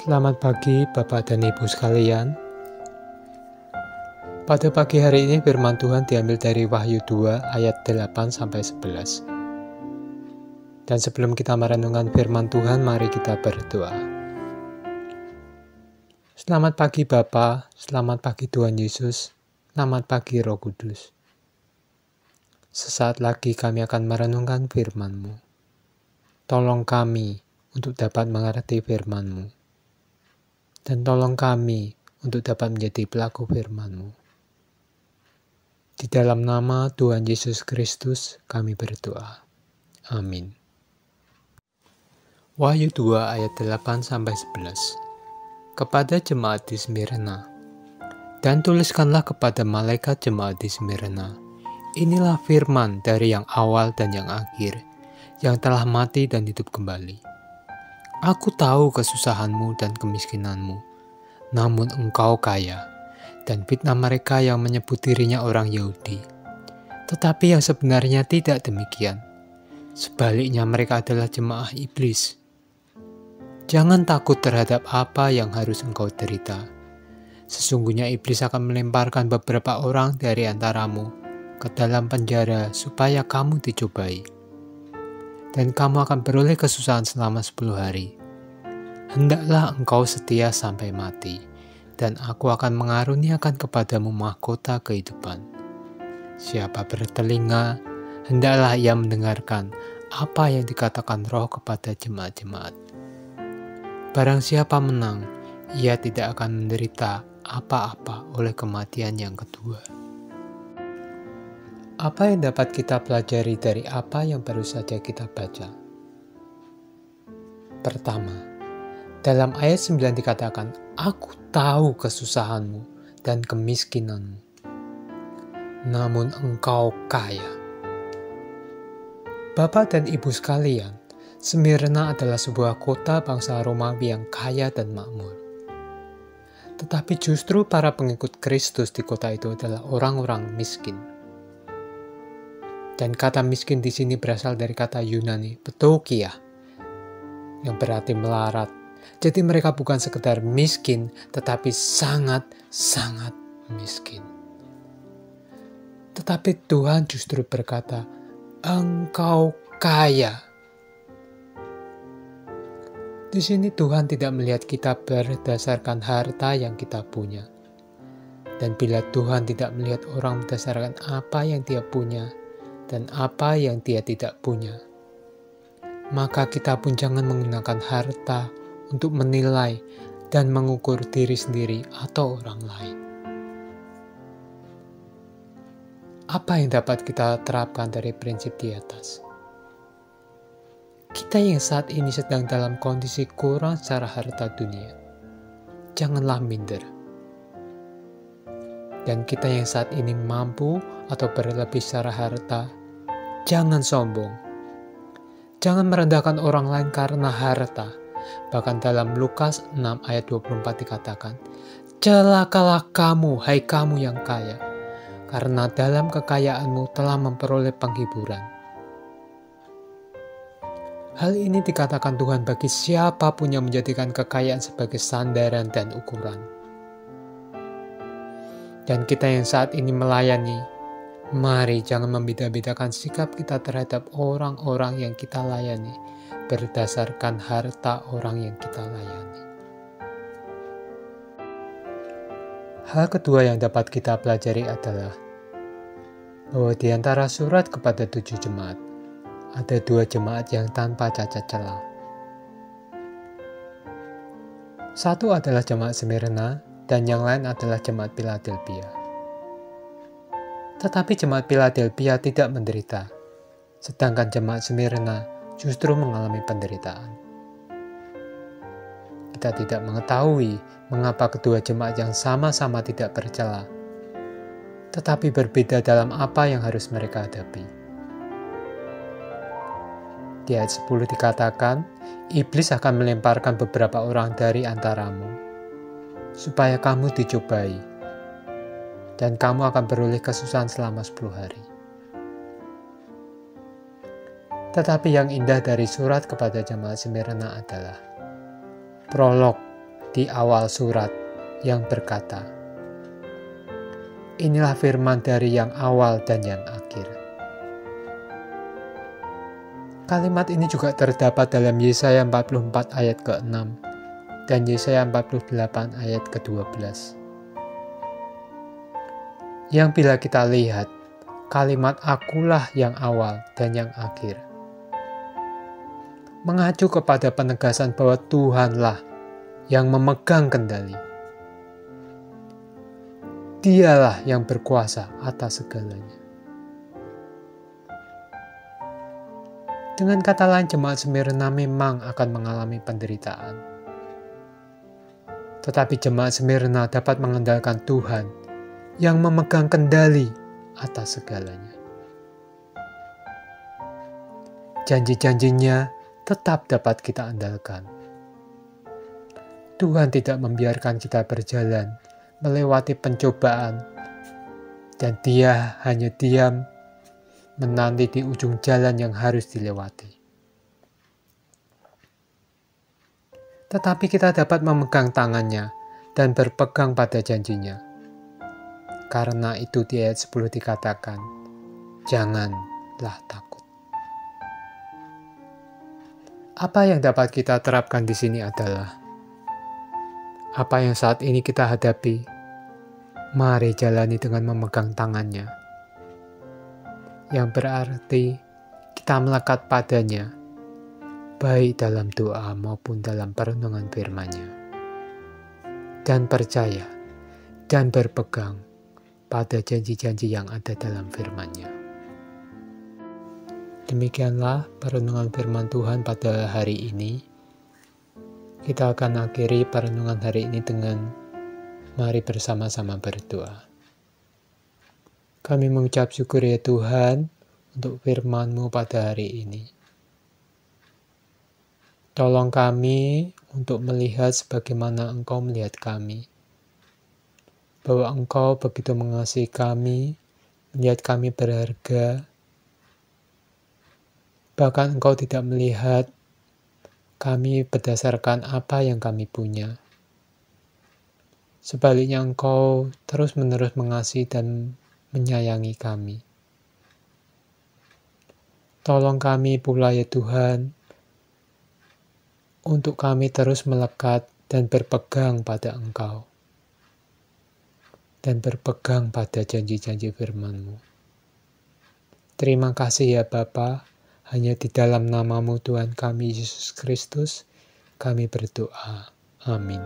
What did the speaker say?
Selamat pagi Bapak dan Ibu sekalian. Pada pagi hari ini firman Tuhan diambil dari Wahyu 2 ayat 8-11. Dan sebelum kita merenungkan firman Tuhan, mari kita berdoa. Selamat pagi Bapa, selamat pagi Tuhan Yesus, selamat pagi Roh Kudus. Sesaat lagi kami akan merenungkan firman-Mu. Tolong kami untuk dapat mengerti firman-Mu. Dan tolong kami untuk dapat menjadi pelaku firman-Mu. Di dalam nama Tuhan Yesus Kristus kami berdoa. Amin. Wahyu 2 ayat 8-11. Kepada jemaat di Smyrna. Dan tuliskanlah kepada malaikat jemaat di Smyrna. Inilah firman dari yang awal dan yang akhir, yang telah mati dan hidup kembali. Aku tahu kesusahanmu dan kemiskinanmu, namun engkau kaya, dan fitnah mereka yang menyebut dirinya orang Yahudi. Tetapi yang sebenarnya tidak demikian. Sebaliknya mereka adalah jemaah iblis. Jangan takut terhadap apa yang harus engkau derita. Sesungguhnya iblis akan melemparkan beberapa orang dari antaramu ke dalam penjara supaya kamu dicobai. Dan kamu akan beroleh kesusahan selama 10 hari. Hendaklah engkau setia sampai mati, dan aku akan mengaruniakan kepadamu mahkota kehidupan. Siapa bertelinga, hendaklah ia mendengarkan apa yang dikatakan Roh kepada jemaat-jemaat. Barang siapa menang, ia tidak akan menderita apa-apa oleh kematian yang kedua. Apa yang dapat kita pelajari dari apa yang baru saja kita baca? Pertama, dalam ayat 9 dikatakan, aku tahu kesusahanmu dan kemiskinanmu, namun engkau kaya. Bapak dan Ibu sekalian, Smyrna adalah sebuah kota bangsa Romawi yang kaya dan makmur. Tetapi justru para pengikut Kristus di kota itu adalah orang-orang miskin. Dan kata miskin di sini berasal dari kata Yunani, ptokia, yang berarti melarat. Jadi mereka bukan sekedar miskin, tetapi sangat-sangat miskin. Tetapi Tuhan justru berkata, engkau kaya. Di sini Tuhan tidak melihat kita berdasarkan harta yang kita punya. Dan bila Tuhan tidak melihat orang berdasarkan apa yang dia punya, dan apa yang dia tidak punya, maka kita pun jangan menggunakan harta untuk menilai dan mengukur diri sendiri atau orang lain. Apa yang dapat kita terapkan dari prinsip di atas? Kita yang saat ini sedang dalam kondisi kurang secara harta dunia, janganlah minder. Dan kita yang saat ini mampu atau berlebih secara harta, jangan sombong. Jangan merendahkan orang lain karena harta. Bahkan dalam Lukas 6 ayat 24 dikatakan, celakalah kamu, hai kamu yang kaya, karena dalam kekayaanmu telah memperoleh penghiburan. Hal ini dikatakan Tuhan bagi siapapun yang menjadikan kekayaan sebagai sandaran dan ukuran. Dan kita yang saat ini melayani, mari jangan membeda-bedakan sikap kita terhadap orang-orang yang kita layani berdasarkan harta orang yang kita layani. Hal kedua yang dapat kita pelajari adalah bahwa di antara surat kepada 7 jemaat, ada 2 jemaat yang tanpa cacat celah. Satu adalah jemaat Smyrna dan yang lain adalah jemaat Philadelphia. Tetapi jemaat Philadelphia tidak menderita, sedangkan jemaat Smyrna justru mengalami penderitaan. Kita tidak mengetahui mengapa kedua jemaat yang sama-sama tidak bercela, tetapi berbeda dalam apa yang harus mereka hadapi. Di ayat 10 dikatakan, iblis akan melemparkan beberapa orang dari antaramu, supaya kamu dicobai, dan kamu akan beroleh kesusahan selama 10 hari. Tetapi yang indah dari surat kepada jemaat Smyrna adalah prolog di awal surat yang berkata, "Inilah firman dari yang awal dan yang akhir." Kalimat ini juga terdapat dalam Yesaya 44 ayat ke-6 dan Yesaya 48 ayat ke-12. Yang bila kita lihat, kalimat akulah yang awal dan yang akhir mengacu kepada penegasan bahwa Tuhanlah yang memegang kendali. Dialah yang berkuasa atas segalanya. Dengan kata lain, jemaat Smyrna memang akan mengalami penderitaan. Tetapi jemaat Smyrna dapat mengandalkan Tuhan yang memegang kendali atas segalanya. Janji-janjinya tetap dapat kita andalkan. Tuhan tidak membiarkan kita berjalan melewati pencobaan, dan Dia hanya diam menanti di ujung jalan yang harus dilewati. Tetapi kita dapat memegang tangannya dan berpegang pada janjinya. Karena itu di ayat 10 dikatakan, "Janganlah takut." Apa yang dapat kita terapkan di sini adalah apa yang saat ini kita hadapi. Mari jalani dengan memegang tangannya. Yang berarti kita melekat padanya, baik dalam doa maupun dalam perenungan firman-Nya. Dan percaya dan berpegang pada janji-janji yang ada dalam firman-Nya. Demikianlah perenungan firman Tuhan pada hari ini. Kita akan akhiri perenungan hari ini dengan mari bersama-sama berdoa. Kami mengucap syukur ya Tuhan untuk firman-Mu pada hari ini. Tolong kami untuk melihat sebagaimana Engkau melihat kami. Bahwa Engkau begitu mengasihi kami, melihat kami berharga. Bahkan Engkau tidak melihat kami berdasarkan apa yang kami punya. Sebaliknya Engkau terus-menerus mengasihi dan menyayangi kami. Tolong kami pula ya Tuhan, untuk kami terus melekat dan berpegang pada Engkau. Dan berpegang pada janji-janji firman-Mu. Terima kasih ya Bapa, hanya di dalam nama-Mu Tuhan kami Yesus Kristus, kami berdoa. Amin.